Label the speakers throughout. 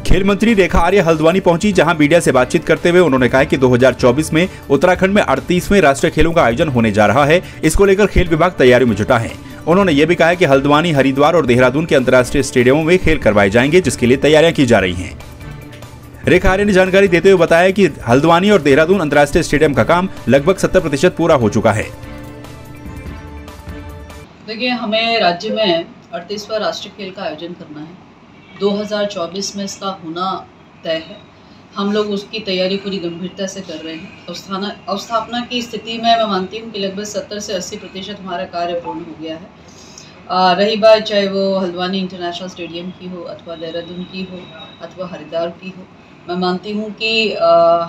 Speaker 1: खेल मंत्री रेखा आर्य हल्द्वानी पहुंची, जहां मीडिया से बातचीत करते हुए उन्होंने कहा कि 2024 में उत्तराखंड में 38वें राष्ट्रीय खेलों का आयोजन होने जा रहा है। इसको लेकर खेल विभाग तैयारियों में जुटा है। उन्होंने ये भी कहा कि हल्द्वानी, हरिद्वार और देहरादून के अंतर्राष्ट्रीय स्टेडियमों में खेल करवाए जाएंगे, जिसके लिए तैयारियां की जा रही हैं। रेखा आर्य ने जानकारी देते हुए बताया कि हल्द्वानी और देहरादून अंतर्राष्ट्रीय स्टेडियम का काम लगभग 70% पूरा हो चुका है।
Speaker 2: देखिए, हमें राज्य में 38वां राष्ट्रीय खेल का आयोजन करना है। 2024 में इसका होना तय है। हम लोग उसकी तैयारी पूरी गंभीरता से कर रहे हैं। अवस्थापना की स्थिति में मैं मानती हूँ कि लगभग 70 से 80% हमारा कार्य पूर्ण हो गया है। रही बात चाहे वो हल्द्वानी इंटरनेशनल स्टेडियम की हो अथवा देहरादून की हो अथवा हरिद्वार की हो, मैं मानती हूँ कि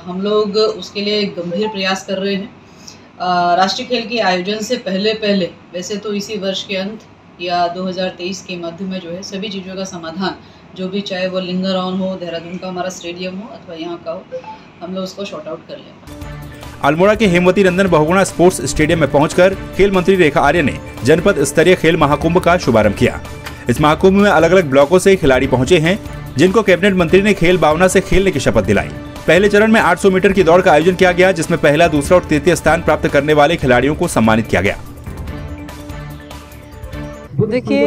Speaker 2: हम लोग उसके लिए गंभीर प्रयास कर रहे हैं। राष्ट्रीय खेल के आयोजन से पहले वैसे तो इसी वर्ष के अंत या 2023 के मध्य में जो है सभी चीज़ों का समाधान, जो भी चाहे वो लिंगारॉन हो, देहरादून का हमारा स्टेडियम हो अथवा यहाँ का हो, हम लोग उसको शॉर्ट आउट कर लेंगे।
Speaker 1: अल्मोड़ा के हेमवती नंदन बहुगुणा स्पोर्ट्स स्टेडियम में पहुंचकर खेल मंत्री रेखा आर्य ने जनपद स्तरीय खेल महाकुंभ का शुभारंभ किया। इस महाकुंभ में अलग अलग ब्लॉकों से खिलाड़ी पहुंचे हैं, जिनको कैबिनेट मंत्री ने खेल भावना से खेलने की शपथ दिलाई। पहले चरण में 800 मीटर की दौड़ का आयोजन किया गया, जिसमें पहला, दूसरा और तृतीय स्थान प्राप्त करने वाले खिलाड़ियों को सम्मानित किया गया।
Speaker 3: देखिए,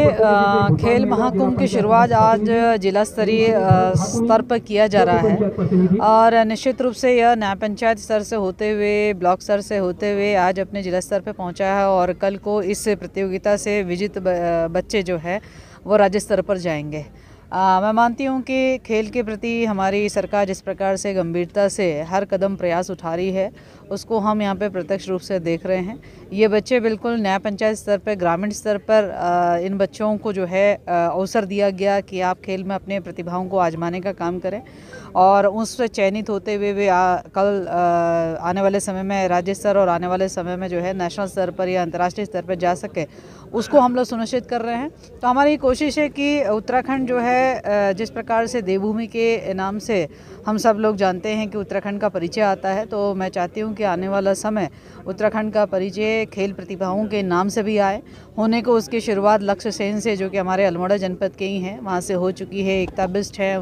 Speaker 3: खेल महाकुंभ की शुरुआत आज जिला स्तरीय स्तर पर किया जा रहा है और निश्चित रूप से यह न्याय पंचायत स्तर से होते हुए, ब्लॉक स्तर से होते हुए आज अपने जिला स्तर पर पहुंचा है और कल को इस प्रतियोगिता से विजेता बच्चे जो है वो राज्य स्तर पर जाएंगे। मैं मानती हूँ कि खेल के प्रति हमारी सरकार जिस प्रकार से गंभीरता से हर कदम प्रयास उठा रही है, उसको हम यहाँ पे प्रत्यक्ष रूप से देख रहे हैं। ये बच्चे बिल्कुल न्याय पंचायत स्तर पर, ग्रामीण स्तर पर इन बच्चों को जो है अवसर दिया गया कि आप खेल में अपने प्रतिभाओं को आजमाने का काम करें और उससे चयनित होते हुए वे कल आने वाले समय में राज्य स्तर और आने वाले समय में जो है नेशनल स्तर पर या अंतर्राष्ट्रीय स्तर पर जा सके, उसको हम लोग सुनिश्चित कर रहे हैं। तो हमारी कोशिश है कि उत्तराखंड जो है जिस प्रकार से देवभूमि के नाम से हम सब लोग जानते हैं कि उत्तराखंड का परिचय आता है, तो मैं चाहती हूँ कि आने वाला समय उत्तराखंड का परिचय खेल प्रतिभाओं के नाम से भी आए। होने को उसकी शुरुआत लक्ष्य सेन से, जो कि हमारे अल्मोड़ा जनपद के ही हैं, वहाँ से हो चुकी है। एकता बिष्ट है,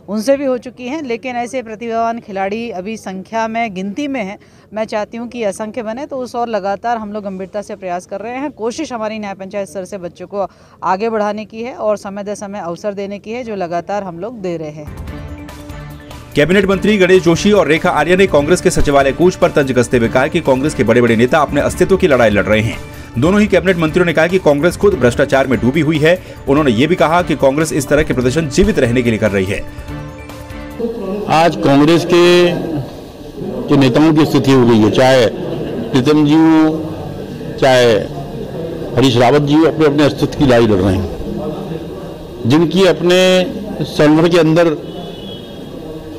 Speaker 3: उनसे भी हो चुकी हैं, लेकिन ऐसे प्रतिभावान खिलाड़ी अभी संख्या में, गिनती में है। मैं चाहती हूँ कि असंख्य बने, तो उस और लगातार हम लोग गंभीरता से प्रयास कर रहे हैं। कोशिश हमारी न्याय पंचायत स्तर से बच्चों को आगे बढ़ाने की है और समय दर समय अवसर देने की है, जो लगातार हम लोग दे रहे हैं।
Speaker 1: कैबिनेट मंत्री गणेश जोशी और रेखा आर्य ने कांग्रेस के सचिवालय कूच पर तंज कसते हुए कहा कि कांग्रेस के बड़े-बड़े नेता अपने अस्तित्व की लड़ाई लड़ रहे हैं। दोनों ही कैबिनेट मंत्रियों ने कहा कि कांग्रेस खुद भ्रष्टाचार में डूबी हुई है। उन्होंने ये भी कहा कि कांग्रेस इस तरह के प्रदर्शन जीवित रहने के लिए कर रही है।
Speaker 4: आज कांग्रेस के नेताओं की स्थिति हो गई है, चाहे प्रीतम जी हो, चाहे हरीश रावत जी अपने अपने अस्तित्व की लड़ाई लड़ रहे हैं। जिनकी अपने सर्वर के अंदर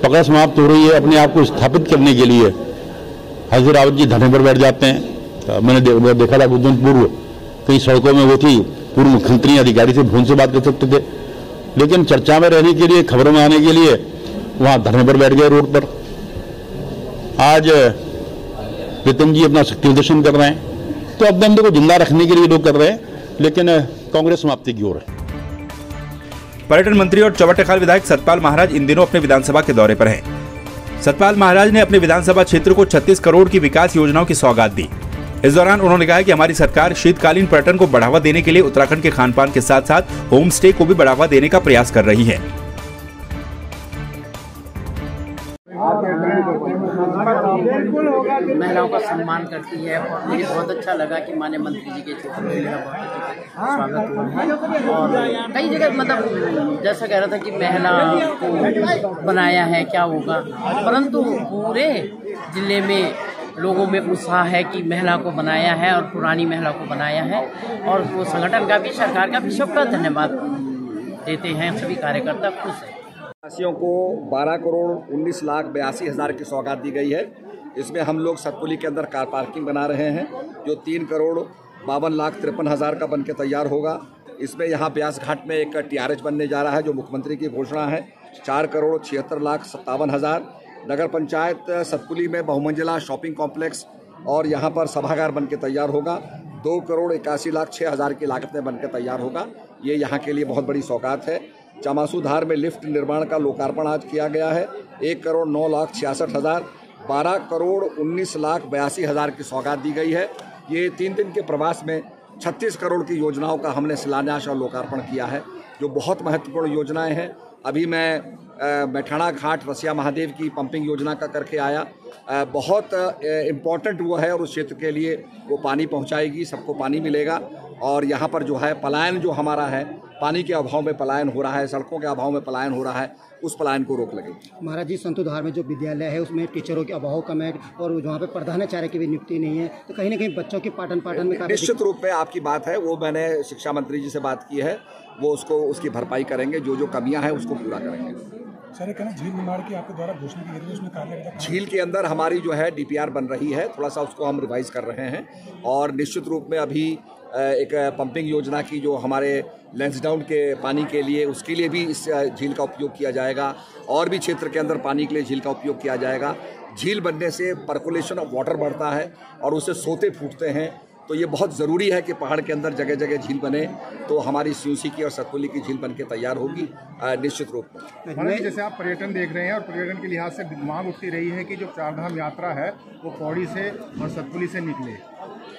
Speaker 4: पकड़ समाप्त हो रही है, अपने आप को स्थापित करने के लिए हरीश रावत जी धरने पर बैठ जाते हैं। मैंने देखा था कुछ दिन पूर्व कई सड़कों में वो थी, पूर्व मुख्यमंत्री अधिकारी से फोन से बात कर सकते थे, लेकिन चर्चा में रहने के लिए, खबरों में आने के लिए वहां धरने पर बैठ गए रोड पर। आज प्रीतम जी अपना शक्ति प्रदर्शन कर रहे हैं, तो अब को जिंदा रखने के लिए लोग कर रहे हैं, लेकिन कांग्रेस समाप्ति की ओर है।
Speaker 1: पर्यटन मंत्री और चौबट्टाखाल विधायक सतपाल महाराज इन दिनों अपने विधानसभा के दौरे पर हैं। सतपाल महाराज ने अपने विधानसभा क्षेत्र को 36 करोड़ की विकास योजनाओं की सौगात दी। इस दौरान उन्होंने कहा कि हमारी सरकार शीतकालीन पर्यटन को बढ़ावा देने के लिए उत्तराखंड के खान-पान के साथ साथ होम स्टे को भी बढ़ावा देने का प्रयास कर रही है।
Speaker 5: महिलाओं का सम्मान करती है और मुझे बहुत अच्छा लगा कि माननीय मंत्री जी के क्षेत्र में मेरा बहुत स्वागत हुआ है। और कई जगह मतलब जैसा कह रहा था कि महिला को बनाया है, क्या होगा, परंतु पूरे जिले में लोगों में उत्साह है कि महिला को बनाया है और पुरानी महिला को बनाया है। और वो संगठन का भी, सरकार का भी सबका धन्यवाद देते हैं। सभी कार्यकर्ता खुश हैं।
Speaker 6: वासियों को 12 करोड़ 19 लाख 82 हज़ार की सौगात दी गई है। इसमें हम लोग सतपुली के अंदर कार पार्किंग बना रहे हैं, जो 3 करोड़ 52 लाख 53 हज़ार का बन के तैयार होगा। इसमें यहाँ ब्यास घाट में एक TRH बनने जा रहा है, जो मुख्यमंत्री की घोषणा है। 4 करोड़ 76 लाख 57 हज़ार। नगर पंचायत सतपुली में बहुमंजिला शॉपिंग कॉम्प्लेक्स और यहाँ पर सभागार बन के तैयार होगा। 2 करोड़ 81 लाख 6 हज़ार की लागत में बन के तैयार होगा। ये यहाँ के लिए बहुत बड़ी सौगात है। चामासूधार में लिफ्ट निर्माण का लोकार्पण आज किया गया है। 1,09,66,000, 12,19,82,000 की सौगात दी गई है। ये 3 दिन के प्रवास में 36 करोड़ की योजनाओं का हमने शिलान्यास और लोकार्पण किया है, जो बहुत महत्वपूर्ण योजनाएं हैं। अभी मैं मैठाणा घाट रसिया महादेव की पंपिंग योजना का करके आया। बहुत इम्पॉर्टेंट वो है और उस क्षेत्र के लिए वो पानी पहुंचाएगी, सबको पानी मिलेगा। और यहाँ पर जो है पलायन जो हमारा है, पानी के अभाव में पलायन हो रहा है, सड़कों के अभाव में पलायन हो रहा है, उस पलायन को रोक लगेगी।
Speaker 7: महाराज जी, संतोधार में जो विद्यालय है उसमें टीचरों के अभाव कम है और वहाँ पे प्रधानाचार्य की भी नियुक्ति नहीं है, तो कहीं ना कहीं बच्चों के पाठन में
Speaker 6: निश्चित रूप में आपकी बात है, वो मैंने शिक्षा मंत्री जी से बात की है, वो उसकी भरपाई करेंगे, जो कमियां हैं उसको पूरा करेंगे।
Speaker 8: सर, कहना झील निर्माण की आपके द्वारा घोषणा की गई, उसमें कार्य
Speaker 6: झील के अंदर हमारी जो है DPR बन रही है, थोड़ा सा उसको हम रिवाइज कर रहे हैं और निश्चित रूप में अभी एक पंपिंग योजना की जो हमारे लैंसडाउन के पानी के लिए, उसके लिए भी इस झील का उपयोग किया जाएगा और भी क्षेत्र के अंदर पानी के लिए झील का उपयोग किया जाएगा। झील बनने से पर्कुलेशन ऑफ वाटर बढ़ता है और उससे सोते फूटते हैं, तो ये बहुत ज़रूरी है कि पहाड़ के अंदर जगह जगह झील बने, तो हमारी स्यूसी की और सतपुली की झील बनके तैयार होगी निश्चित रूप में।
Speaker 8: जैसे आप पर्यटन देख रहे हैं और पर्यटन के लिहाज से मांग उठती रही है कि जो चारधाम यात्रा है वो पौड़ी से और सतपुली से निकले,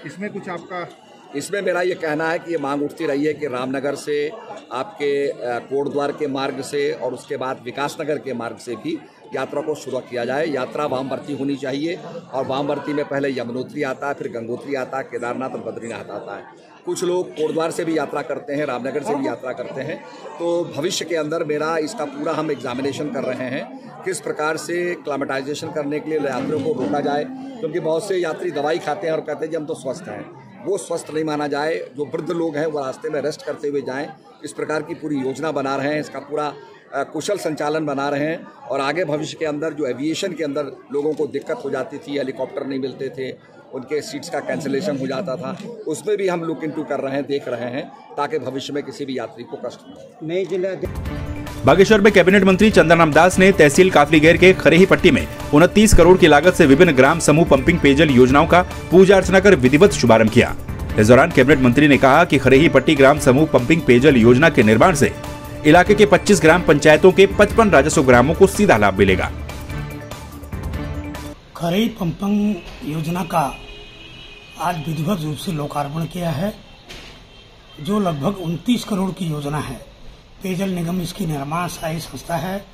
Speaker 8: इसमें कुछ आपका?
Speaker 6: इसमें मेरा ये कहना है कि ये मांग उठती रही है कि रामनगर से, आपके कोटद्वार के मार्ग से और उसके बाद विकासनगर के मार्ग से भी यात्रा को शुरू किया जाए। यात्रा वामवर्ती होनी चाहिए और वामवर्ती में पहले यमुनोत्री आता है, फिर गंगोत्री आता है, केदारनाथ और बद्रीनाथ आता है। कुछ लोग कोटद्वार से भी यात्रा करते हैं, रामनगर से भी यात्रा करते हैं। तो भविष्य के अंदर मेरा इसका पूरा हम एग्जामिनेशन कर रहे हैं, किस प्रकार से क्लाइमेटाइजेशन करने के लिए यात्रियों को रोका जाए, क्योंकि बहुत से यात्री दवाई खाते हैं और कहते हैं कि हम तो स्वस्थ हैं, वो स्वस्थ नहीं माना जाए। जो वृद्ध लोग हैं वो रास्ते में रेस्ट करते हुए जाएं, इस प्रकार की पूरी योजना बना रहे हैं, इसका पूरा कुशल संचालन बना रहे हैं। और आगे भविष्य के अंदर जो एविएशन के अंदर लोगों को दिक्कत हो जाती थी, हेलीकॉप्टर नहीं मिलते थे, उनके सीट्स का कैंसिलेशन हो जाता था, उसमें भी हम लुक इनटू कर रहे हैं, देख रहे हैं, ताकि भविष्य में किसी भी यात्री को कष्ट न हो।
Speaker 7: नई जिला
Speaker 1: बागेश्वर में कैबिनेट मंत्री चंदन राम दास ने तहसील काफलीगैर के खरेही पट्टी में 29 करोड़ की लागत से विभिन्न ग्राम समूह पंपिंग पेयजल योजनाओं का पूजा अर्चना कर विधिवत शुभारंभ किया। इस दौरान कैबिनेट मंत्री ने कहा कि खरेही पट्टी ग्राम समूह पंपिंग पेयजल योजना के निर्माण से इलाके के 25 ग्राम पंचायतों के 55 राजस्व ग्रामों को सीधा लाभ मिलेगा।
Speaker 9: खरेही पंपिंग योजना का आज विधिवत रूप से लोकार्पण किया है, जो लगभग 29 करोड़ की योजना है। पेयजल निगम इसकी निर्माण सहायक संस्था है।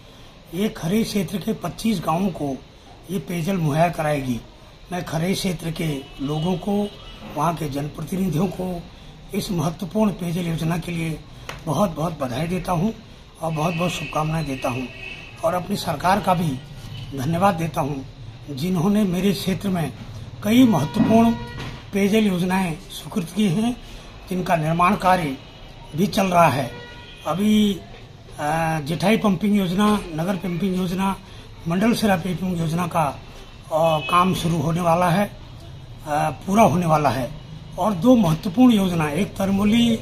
Speaker 9: ये खरेही क्षेत्र के 25 गांवों को ये पेयजल मुहैया कराएगी। मैं खरेही क्षेत्र के लोगों को, वहाँ के जनप्रतिनिधियों को इस महत्वपूर्ण पेयजल योजना के लिए बहुत बहुत बधाई देता हूँ और बहुत बहुत शुभकामनाएं देता हूँ और अपनी सरकार का भी धन्यवाद देता हूँ, जिन्होंने मेरे क्षेत्र में कई महत्वपूर्ण पेयजल योजनाएं स्वीकृत की हैं, जिनका निर्माण कार्य भी चल रहा है। अभी जिठाई पंपिंग योजना, नगर पंपिंग योजना, मंडल सिरा पंपिंग योजना का काम शुरू होने वाला है, पूरा होने वाला है। और 2 महत्वपूर्ण योजना, एक तरमोली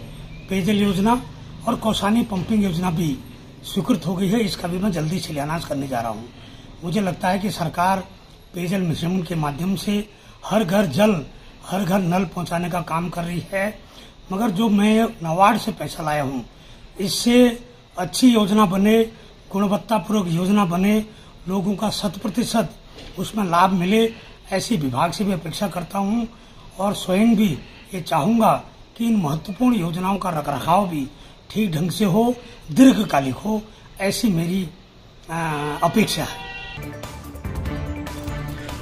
Speaker 9: पेयजल योजना और कौसानी पंपिंग योजना भी स्वीकृत हो गई है। इसका भी मैं जल्दी शिलान्यास करने जा रहा हूँ। मुझे लगता है कि सरकार पेयजल मिशन के माध्यम से हर घर जल, हर घर नल पहुंचाने का काम कर रही है। मगर जो मैं नाबार्ड से पैसा लाया हूँ, इससे अच्छी योजना बने, गुणवत्तापूर्वक योजना बने, लोगों का 100% उसमें लाभ मिले, ऐसी विभाग से भी अपेक्षा करता हूँ और स्वयं भी ये चाहूंगा कि इन महत्वपूर्ण योजनाओं का रखरखाव भी ठीक ढंग से हो, दीर्घकालिक हो, ऐसी मेरी अपेक्षा है।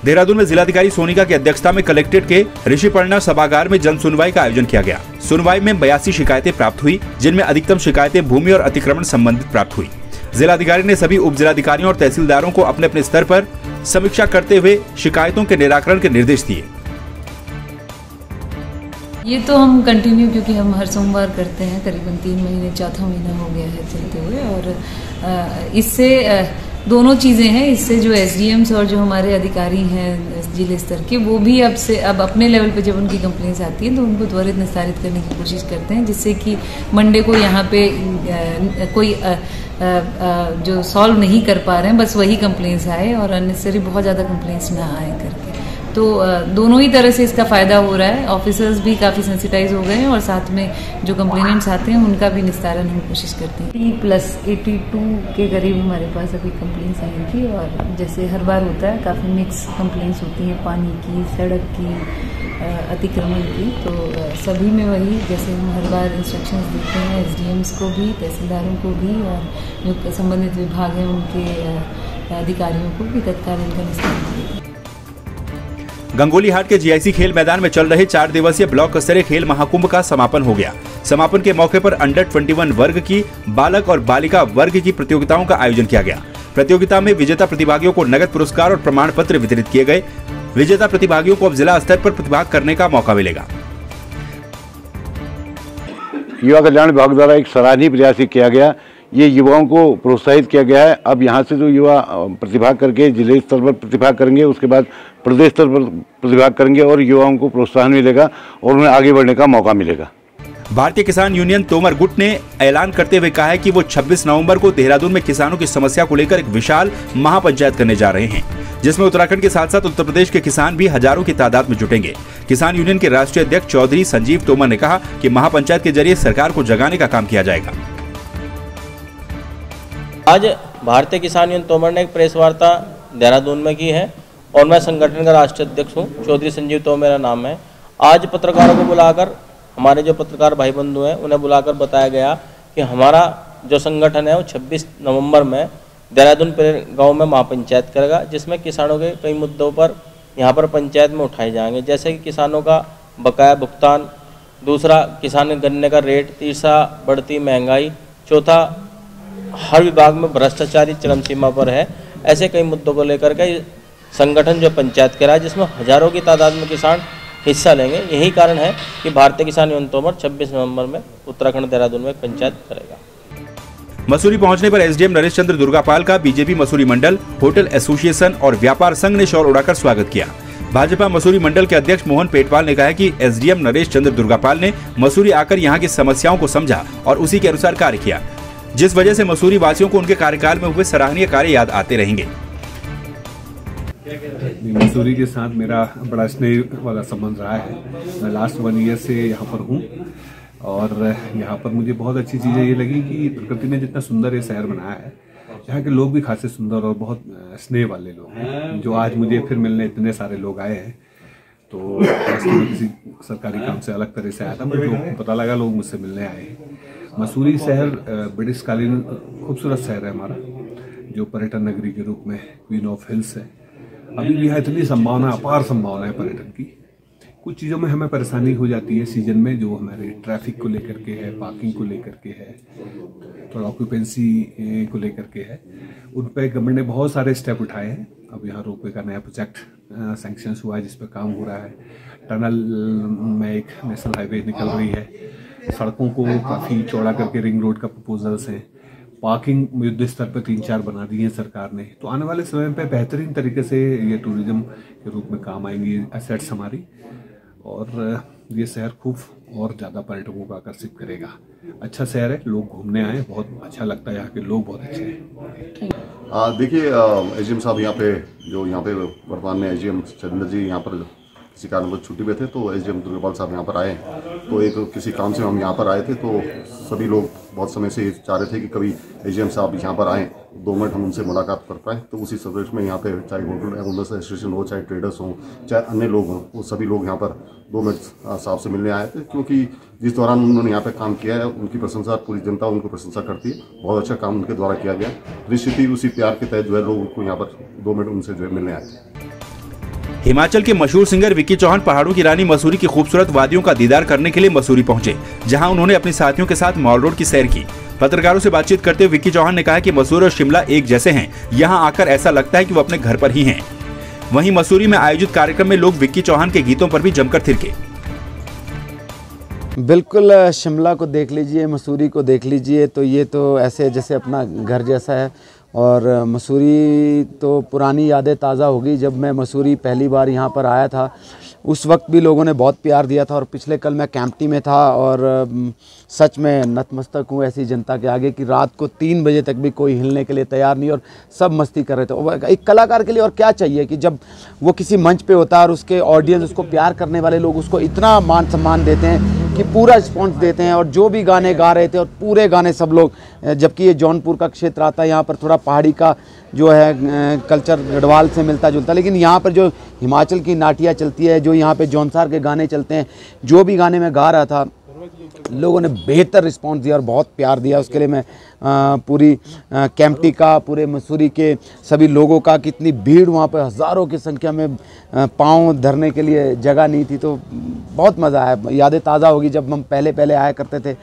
Speaker 1: देहरादून में जिलाधिकारी सोनिका की अध्यक्षता में कलेक्ट्रेट के ऋषिपर्णा सभागार में जन सुनवाई का आयोजन किया गया। सुनवाई में 82 शिकायतें प्राप्त हुई, जिनमें अधिकतम शिकायतें भूमि और अतिक्रमण संबंधित प्राप्त हुई। जिलाधिकारी ने सभी उप जिलाधिकारियों और तहसीलदारों को अपने अपने स्तर पर समीक्षा करते हुए शिकायतों के निराकरण के निर्देश दिए।
Speaker 10: ये तो हम कंटिन्यू, क्योंकि हम हर सोमवार करते हैं, करीबन 3 महीने, 4था महीना हो गया है चलते हुए। और इससे दोनों चीज़ें हैं, इससे जो एसडीएम्स और जो हमारे अधिकारी हैं जिले स्तर के, वो भी अब अपने लेवल पे जब उनकी कंप्लेंट्स आती हैं तो उनको त्वरित निस्तारित करने की कोशिश करते हैं, जिससे कि मंडे को यहाँ पे कोई जो सॉल्व नहीं कर पा रहे हैं बस वही कंप्लेंट्स आए और अननेसेसरी बहुत ज़्यादा कंप्लेंट्स ना आए करके। तो दोनों ही तरह से इसका फ़ायदा हो रहा है। ऑफिसर्स भी काफ़ी सेंसिटाइज हो गए हैं और साथ में जो कंप्लेनेंट्स आते हैं उनका भी निस्तारण हम कोशिश करते हैं। +82 के करीब हमारे पास अभी कंप्लेंट्स आई थी और जैसे हर बार होता है काफ़ी मिक्स कंप्लेंट्स होती हैं, पानी की, सड़क की, अतिक्रमण की। तो सभी में वही जैसे हम हर बार इंस्ट्रक्शंस देते हैं एसडीएम्स को भी, तहसीलदारों को भी और जो संबंधित विभाग हैं उनके अधिकारियों को भी तत्काल इनका निस्तारण करें।
Speaker 1: गंगोली हाट के जीआईसी खेल मैदान में चल रहे 4 दिवसीय ब्लॉक स्तरीय खेल महाकुंभ का समापन हो गया। समापन के मौके पर अंडर 21 वर्ग की, बालक और बालिका वर्ग की प्रतियोगिताओं का आयोजन किया गया। प्रतियोगिता में विजेता प्रतिभागियों को नगद पुरस्कार और प्रमाण पत्र वितरित किए गए। विजेता प्रतिभागियों को अब जिला स्तर पर प्रतिभाग करने का मौका मिलेगा।
Speaker 4: युवा कल्याण विभाग द्वारा एक सराहनीय प्रयास किया गया। ये युवाओं को प्रोत्साहित किया गया है। अब यहाँ से जो युवा प्रतिभाग करके जिले स्तर पर प्रतिभाग करेंगे, उसके बाद प्रदेश स्तर पर प्रतिभाग करेंगे और युवाओं को प्रोत्साहन मिलेगा और उन्हें आगे बढ़ने का मौका मिलेगा।
Speaker 1: भारतीय किसान यूनियन तोमर गुट ने ऐलान करते हुए कहा है कि वो 26 नवंबर को देहरादून में किसानों की समस्या को लेकर एक विशाल महापंचायत करने जा रहे हैं, जिसमें उत्तराखंड के साथ साथ उत्तर प्रदेश के किसान भी हजारों की तादाद में जुटेंगे। किसान यूनियन के राष्ट्रीय अध्यक्ष चौधरी संजीव तोमर ने कहा कि महापंचायत के जरिए सरकार को जगाने का काम किया जाएगा।
Speaker 11: आज भारतीय किसान यूनियन तोमर ने एक प्रेस वार्ता देहरादून में की है और मैं संगठन का राष्ट्रीय अध्यक्ष हूँ। चौधरी संजीव तोमर मेरा नाम है। आज पत्रकारों को बुलाकर, हमारे जो पत्रकार भाई बंधु हैं उन्हें बुलाकर बताया गया कि हमारा जो संगठन है वो 26 नवंबर में देहरादून गांव में महापंचायत करेगा, जिसमें किसानों के कई मुद्दों पर यहाँ पर पंचायत में उठाए जाएंगे, जैसे कि किसानों का बकाया भुगतान, दूसरा किसान गन्ने का रेट, तीसरा बढ़ती महंगाई, चौथा हर विभाग में भ्रष्टाचारी चरम सीमा पर है। ऐसे कई मुद्दों को लेकर के संगठन जो पंचायत करा है, जिसमें हजारों की तादाद में किसान हिस्सा लेंगे। यही कारण है कि भारतीय किसान यूनियन तोमर 26 नवंबर में उत्तराखंड देहरादून में पंचायत करेगा।
Speaker 1: मसूरी पहुंचने पर एसडीएम नरेश चंद्र दुर्गापाल का बीजेपी मसूरी मंडल, होटल एसोसिएशन और व्यापार संघ ने शॉल उड़ाकर स्वागत किया। भाजपा मसूरी मंडल के अध्यक्ष मोहन पेटवाल ने कहा कि एसडीएम नरेश चंद्र दुर्गापाल ने मसूरी आकर यहां की समस्याओं को समझा और उसी के अनुसार कार्य किया, जिस वजह से मसूरी वासियों को उनके कार्यकाल में हुए सराहनीय कार्य याद आते रहेंगे।
Speaker 12: मसूरी के साथ मेरा बड़ा स्नेह वाला संबंध रहा है। मैं लास्ट 1 ईयर से यहाँ पर हूँ और यहाँ पर मुझे बहुत अच्छी चीज़ें ये लगी कि प्रकृति ने जितना सुंदर ये शहर बनाया है, यहाँ के लोग भी खासे सुंदर और बहुत स्नेह वाले लोग हैं। जो आज मुझे फिर मिलने इतने सारे लोग आए हैं, तो मैं किसी सरकारी काम से अलग तरह से आया था, पर जो पता लगा लोग मुझसे मिलने आए हैं। मसूरी शहर ब्रिटिशकालीन खूबसूरत शहर है हमारा, जो पर्यटन नगरी के रूप में क्वीन ऑफ हिल्स है। अभी भी यहाँ इतनी संभावना, अपार संभावना है पर्यटन की। कुछ चीज़ों में हमें परेशानी हो जाती है सीजन में, जो हमारे ट्रैफिक को लेकर के है, पार्किंग को लेकर के है, थोड़ा ऑक्यूपेंसी को लेकर के है। उन पर गवर्नमेंट ने बहुत सारे स्टेप उठाए हैं। अब यहाँ रोपवे का नया प्रोजेक्ट सैंक्शन हुआ है, जिस पर काम हो रहा है। टनल में एक नेशनल हाईवे निकल रही है। सड़कों को काफ़ी चौड़ा करके रिंग रोड का प्रपोजल्स हैं। पार्किंग युद्ध स्तर पर 3-4 बना दी है सरकार ने। तो आने वाले समय पे बेहतरीन तरीके से ये टूरिज्म के रूप में काम आएंगी एसेट्स हमारी, और ये शहर खूब और ज़्यादा पर्यटकों को आकर्षित करेगा। अच्छा शहर है, लोग घूमने आए, बहुत अच्छा लगता है, यहाँ के लोग बहुत अच्छे हैं।
Speaker 13: देखिए, एसडीएम साहब यहाँ पे वर्तमान में एसडीएम चंद्र जी यहाँ पर किसी कारणवश छुट्टी पे थे, तो एसडीएम दुर्गापाल साहब यहाँ पर आए। तो एक किसी काम से हम यहाँ पर आए थे, तो सभी लोग बहुत समय से चाह रहे थे कि कभी एसडीएम साहब यहाँ पर आएँ, 2 मिनट हम उनसे मुलाकात कर पाएँ। तो उसी सदस्य में यहाँ पे चाहे होटल ओनर्स एसोसिएशन हो, चाहे ट्रेडर्स हों, चाहे अन्य लोग हों, वो सभी लोग यहाँ पर 2 मिनट साहब से मिलने आए थे, क्योंकि जिस दौरान उन्होंने यहाँ पे काम किया है उनकी प्रशंसा, पूरी जनता उनको प्रशंसा करती है। बहुत अच्छा काम उनके द्वारा किया गया। निश्चित ही उसी प्यार के तहत जो है लोग उनको यहाँ पर 2 मिनट उनसे जो है मिलने आए थे।
Speaker 1: हिमाचल के मशहूर सिंगर विक्की चौहान पहाड़ों की रानी मसूरी की खूबसूरत वादियों का दीदार करने के लिए मसूरी पहुंचे, जहां उन्होंने अपने साथियों के साथ मॉल रोड की सैर की। पत्रकारों से बातचीत करते हुए विक्की चौहान ने कहा कि मसूरी और शिमला एक जैसे हैं, यहां आकर ऐसा लगता है कि वो अपने घर पर ही हैं। वहीं मसूरी में आयोजित कार्यक्रम में लोग विक्की चौहान के गीतों पर भी जमकर थिरके।
Speaker 14: बिल्कुल, शिमला को देख लीजिए, मसूरी को देख लीजिए, तो ये तो ऐसे जैसे अपना घर जैसा है। और मसूरी तो पुरानी यादें ताज़ा होगी। जब मैं मसूरी पहली बार यहाँ पर आया था उस वक्त भी लोगों ने बहुत प्यार दिया था। और पिछले कल मैं कैंपटी में था और सच में नतमस्तक हूँ ऐसी जनता के आगे कि रात को 3 बजे तक भी कोई हिलने के लिए तैयार नहीं और सब मस्ती कर रहे थे। एक कलाकार के लिए और क्या चाहिए कि जब वो किसी मंच पे होता है और उसके ऑडियंस, उसको प्यार करने वाले लोग उसको इतना मान सम्मान देते हैं कि पूरा रिस्पॉन्स देते हैं। और जो भी गाने गा रहे थे और पूरे गाने सब लोग, जबकि ये जौनपुर का क्षेत्र आता है, यहाँ पर थोड़ा पहाड़ी का जो है कल्चर गढ़वाल से मिलता जुलता, लेकिन यहाँ पर जो हिमाचल की नाटियाँ चलती है, जो यहाँ पे जौनसार के गाने चलते हैं, जो भी गाने मैं गा रहा था लोगों ने बेहतर रिस्पांस दिया और बहुत प्यार दिया। उसके लिए मैं पूरी कैंपटी का, पूरे मसूरी के सभी लोगों का, कितनी भीड़ वहाँ पर हज़ारों की संख्या में, पाँव धरने के लिए जगह नहीं थी, तो बहुत मज़ा आया। यादें ताज़ा होगी जब हम पहले आया करते थे।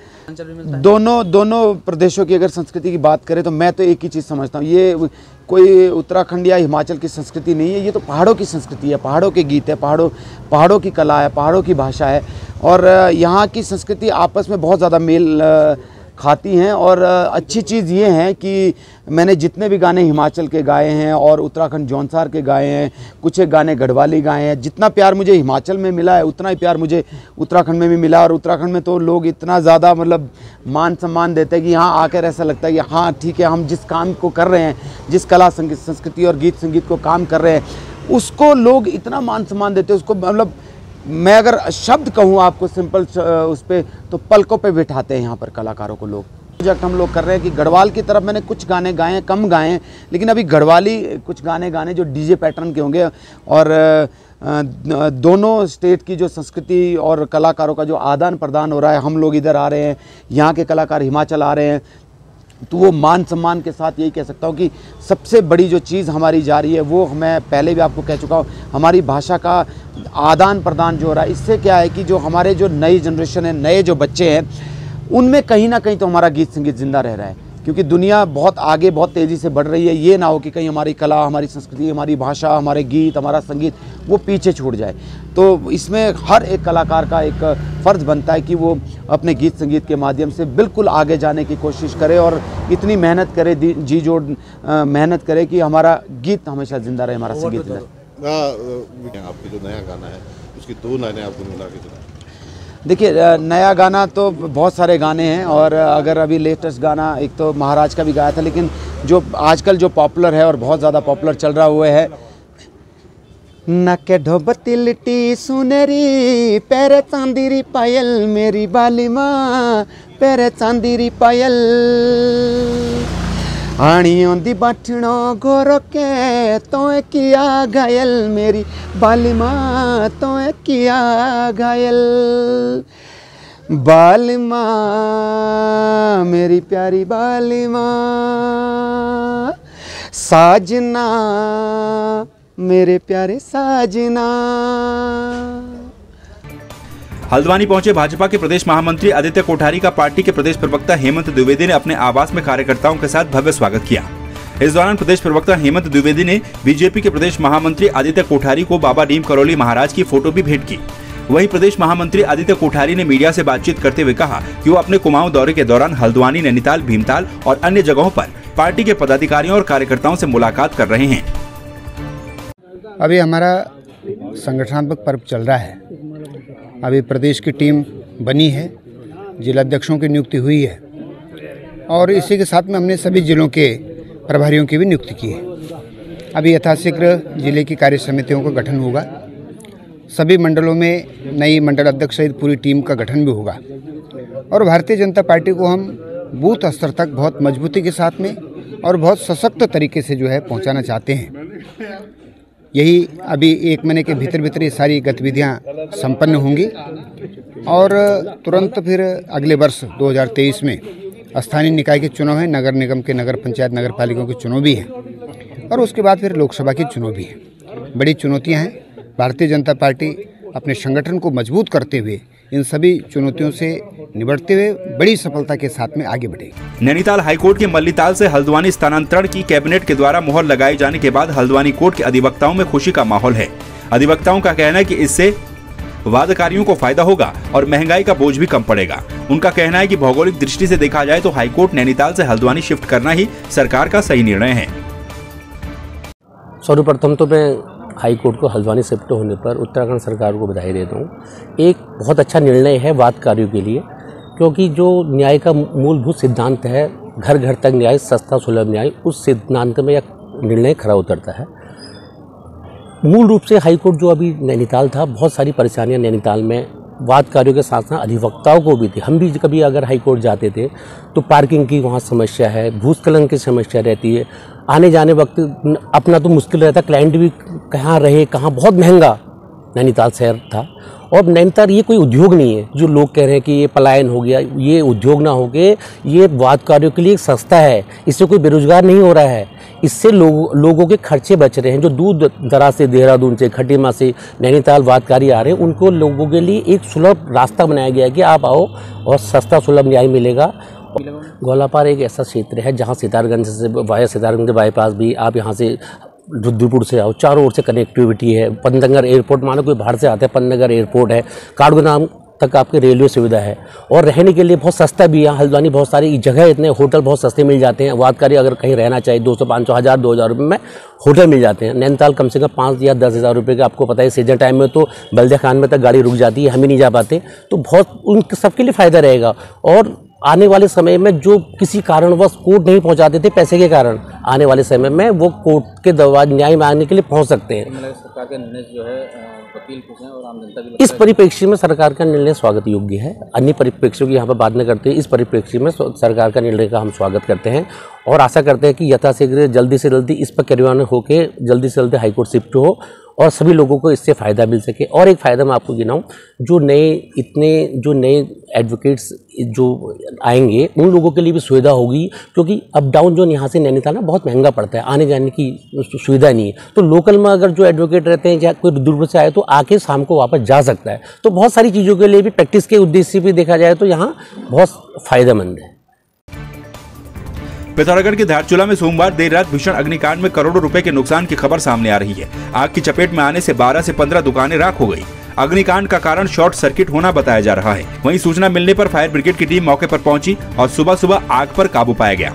Speaker 14: दोनों प्रदेशों की अगर संस्कृति की बात करें तो मैं तो एक ही चीज़ समझता हूँ, ये कोई उत्तराखंड या हिमाचल की संस्कृति नहीं है, ये तो पहाड़ों की संस्कृति है, पहाड़ों के गीत है, पहाड़ों की कला है, पहाड़ों की भाषा है। और यहाँ की संस्कृति आपस में बहुत ज़्यादा मेल खाती हैं। और अच्छी चीज़ ये है कि मैंने जितने भी गाने हिमाचल के गाए हैं और उत्तराखंड जौनसार के गाए हैं, कुछ एक गाने गढ़वाली गाए हैं, जितना प्यार मुझे हिमाचल में मिला है उतना ही प्यार मुझे उत्तराखंड में भी मिला। और उत्तराखंड में तो लोग इतना ज़्यादा मतलब मान सम्मान देते हैं कि यहाँ आकर ऐसा लगता है कि हाँ ठीक है, हम जिस काम को कर रहे हैं, जिस कला संगीत संस्कृति और गीत संगीत को काम कर रहे हैं, उसको लोग इतना मान सम्मान देते हैं, उसको मतलब मैं अगर शब्द कहूँ आपको सिंपल उस पर, तो पलकों पे बिठाते हैं यहाँ पर कलाकारों को लोग। प्रोजेक्ट हम लोग कर रहे हैं कि गढ़वाल की तरफ मैंने कुछ गाने गाए हैं, कम गाए हैं, लेकिन अभी गढ़वाली कुछ गाने जो डीजे पैटर्न के होंगे। और दोनों स्टेट की जो संस्कृति और कलाकारों का जो आदान प्रदान हो रहा है, हम लोग इधर आ रहे हैं, यहाँ के कलाकार हिमाचल आ रहे हैं, तो वो मान सम्मान के साथ यही कह सकता हूँ कि सबसे बड़ी जो चीज़ हमारी जा रही है, वो मैं पहले भी आपको कह चुका हूँ, हमारी भाषा का आदान प्रदान जो हो रहा है। इससे क्या है कि जो हमारे जो नई जनरेशन है, नए जो बच्चे हैं, उनमें कहीं ना कहीं तो हमारा गीत संगीत जिंदा रह रहा है, क्योंकि दुनिया बहुत आगे, बहुत तेज़ी से बढ़ रही है। ये ना हो कि कहीं हमारी कला, हमारी संस्कृति, हमारी भाषा, हमारे गीत, हमारा संगीत वो पीछे छूट जाए। तो इसमें हर एक कलाकार का एक फ़र्ज़ बनता है कि वो अपने गीत संगीत के माध्यम से बिल्कुल आगे जाने की कोशिश करे और इतनी मेहनत करे, जी जोड़ मेहनत करे कि हमारा गीत हमेशा ज़िंदा रहे, हमारा संगीत ज़िंदा रहे।
Speaker 13: आपके जो नया गाना है उसकी 2 लाइनें आपको मिला के सुना।
Speaker 14: देखिए, नया गाना तो बहुत सारे गाने हैं, और अगर अभी लेटेस्ट गाना एक तो महाराज का भी गाया था, लेकिन जो आजकल जो पॉपुलर है और बहुत ज़्यादा पॉपुलर चल रहा हुआ है, नके ढोबती लिट्टी सुनरी पैरे चांदीरी पायल, मेरी बाली माँ पैरे चांदीरी पायल, आणियों दी बाटणो गोरो के तोए किया घायल, मेरी बाली माँ तोए किया घायल, बाली माँ मेरी प्यारी बाली माँ, साजना मेरे प्यारे साजना।
Speaker 1: हल्द्वानी पहुंचे भाजपा के प्रदेश महामंत्री आदित्य कोठारी का पार्टी के प्रदेश प्रवक्ता हेमंत द्विवेदी ने अपने आवास में कार्यकर्ताओं के साथ भव्य स्वागत किया। इस दौरान प्रदेश प्रवक्ता हेमंत द्विवेदी ने बीजेपी के प्रदेश महामंत्री आदित्य कोठारी को बाबा नीम करौली महाराज की फोटो भी भेंट की। वहीं प्रदेश महामंत्री आदित्य कोठारी ने मीडिया से बातचीत करते हुए कहा कि वो अपने कुमाऊं दौरे के दौरान हल्द्वानी, नैनीताल, भीमताल और अन्य जगहों पर पार्टी के पदाधिकारियों और कार्यकर्ताओं से मुलाकात कर रहे हैं।
Speaker 8: अभी हमारा संगठनात्मक पर्व चल रहा है। अभी प्रदेश की टीम बनी है, जिलाध्यक्षों की नियुक्ति हुई है, और इसी के साथ में हमने सभी जिलों के प्रभारियों की भी नियुक्ति की है। अभी यथाशीघ्र जिले की कार्य समितियों का गठन होगा, सभी मंडलों में नई मंडल अध्यक्ष सहित पूरी टीम का गठन भी होगा, और भारतीय जनता पार्टी को हम बूथ स्तर तक बहुत मजबूती के साथ में और बहुत सशक्त तरीके से जो है पहुंचाना चाहते हैं। यही अभी 1 महीने के भीतर ये सारी गतिविधियां संपन्न होंगी, और तुरंत फिर अगले वर्ष 2023 में स्थानीय निकाय के चुनाव हैं, नगर निगम के, नगर पंचायत, नगर पालिकाओं के चुनाव भी हैं, और उसके बाद फिर लोकसभा के चुनाव भी हैं। बड़ी चुनौतियां हैं। भारतीय जनता पार्टी अपने संगठन को मजबूत करते हुए इन सभी चुनौतियों से निपटते हुए बड़ी सफलता के साथ में आगे बढ़ेगी।
Speaker 1: नैनीताल हाईकोर्ट के मल्लीताल से हल्द्वानी स्थानांतरण की कैबिनेट के द्वारा मुहर लगाए जाने के बाद हल्द्वानी कोर्ट के अधिवक्ताओं में खुशी का माहौल है। अधिवक्ताओं का कहना है कि इससे वादकारियों को फायदा होगा और महंगाई का बोझ भी कम पड़ेगा। उनका कहना है कि भौगोलिक दृष्टि से देखा जाए तो हाईकोर्ट नैनीताल से हल्द्वानी शिफ्ट करना ही सरकार का सही निर्णय है।
Speaker 15: सर्वप्रथम तो मैं हाई कोर्ट को हल्द्वानी शिफ्ट होने पर उत्तराखंड सरकार को बधाई देता हूँ। एक बहुत अच्छा निर्णय है वादकारियों के लिए, क्योंकि जो न्याय का मूलभूत सिद्धांत है घर घर तक न्याय, सस्ता सुलभ न्याय, उस सिद्धांत में यह निर्णय खरा उतरता है। मूल रूप से हाई कोर्ट जो अभी नैनीताल था, बहुत सारी परेशानियां नैनीताल में वादकारियों के साथ साथ अधिवक्ताओं को भी थी। हम भी कभी अगर हाई कोर्ट जाते थे तो पार्किंग की वहाँ समस्या है, भूस्खलन की समस्या रहती है, आने जाने वक्त अपना तो मुश्किल रहता, क्लाइंट भी कहाँ रहे कहाँ, बहुत महंगा नैनीताल शहर था। और नैनीताल ये कोई उद्योग नहीं है जो लोग कह रहे हैं कि ये पलायन हो गया, ये उद्योग ना हो के ये वादकारियों के लिए एक संस्था है, इससे कोई बेरोजगार नहीं हो रहा है, इससे लोगों के खर्चे बच रहे हैं। जो दूर दराज से, देहरादून से, खटीमा से नैनीताल वादकारी आ रहे हैं, उनको लोगों के लिए एक सुलभ रास्ता बनाया गया है कि आप आओ और सस्ता सुलभ न्याय मिलेगा। ग्वालापार एक ऐसा क्षेत्र है जहाँ सितारगंज से वाया सितारगंज बाईपास भी, आप यहाँ से रुद्रपुर से आओ, चारों ओर से कनेक्टिविटी है। पंतनगर एयरपोर्ट, मानो कोई बाहर से आता है, पंतनगर एयरपोर्ट है, काठगोदाम तक आपके रेलवे सुविधा है, और रहने के लिए बहुत सस्ता भी है। हल्द्वानी बहुत सारी जगह, इतने होटल बहुत सस्ते मिल जाते हैं। वादकारी अगर कहीं रहना चाहिए 200, 500, 1000, 2000 रुपये में होटल मिल जाते हैं। नैनीताल कम से कम 5 या 10 हज़ार रुपये का, आपको पता है सीजन टाइम में तो बल्दिया खान में तक गाड़ी रुक जाती है, हम ही नहीं जा पाते, तो बहुत उन सबके लिए फ़ायदा रहेगा। और आने वाले समय में जो किसी कारणवश कोर्ट नहीं पहुंचाते थे पैसे के कारण, आने वाले समय में वो कोर्ट के दरवाजे न्याय मांगने के लिए पहुंच सकते हैं।
Speaker 16: सरकार का निर्णय जो है वकील खुश हैं और आम जनता भी।
Speaker 15: इस परिप्रेक्ष्य में सरकार का निर्णय स्वागत योग्य है। अन्य परिप्रेक्ष्यों की यहाँ पर बात न करते हैं, इस परिप्रेक्ष्य में सरकार का निर्णय का हम स्वागत करते हैं और आशा करते हैं कि यथाशीघ्र जल्दी से जल्दी इस पर कार्रवाई होकर जल्दी से जल्दी हाईकोर्ट शिफ्ट हो और सभी लोगों को इससे फ़ायदा मिल सके। और एक फ़ायदा मैं आपको गिनाऊँ, जो नए एडवोकेट्स जो आएंगे उन लोगों के लिए भी सुविधा होगी, क्योंकि अप डाउन जो यहाँ से नैनीताल ना बहुत महंगा पड़ता है, आने जाने की सुविधा नहीं है। तो लोकल में अगर जो एडवोकेट रहते हैं या कोई दूर से आए तो आके शाम को वापस जा सकता है। तो बहुत सारी चीज़ों के लिए भी, प्रैक्टिस के उद्देश्य से भी देखा जाए तो यहाँ बहुत फ़ायदेमंद है।
Speaker 1: पिथौरागढ़ के धारचूला में सोमवार देर रात भीषण अग्निकांड में करोड़ों रुपए के नुकसान की खबर सामने आ रही है। आग की चपेट में आने से 12 से 15 दुकानें राख हो गई। अग्निकांड का कारण शॉर्ट सर्किट होना बताया जा रहा है। वहीं सूचना मिलने पर फायर ब्रिगेड की टीम मौके पर पहुंची और सुबह सुबह आग पर काबू पाया गया।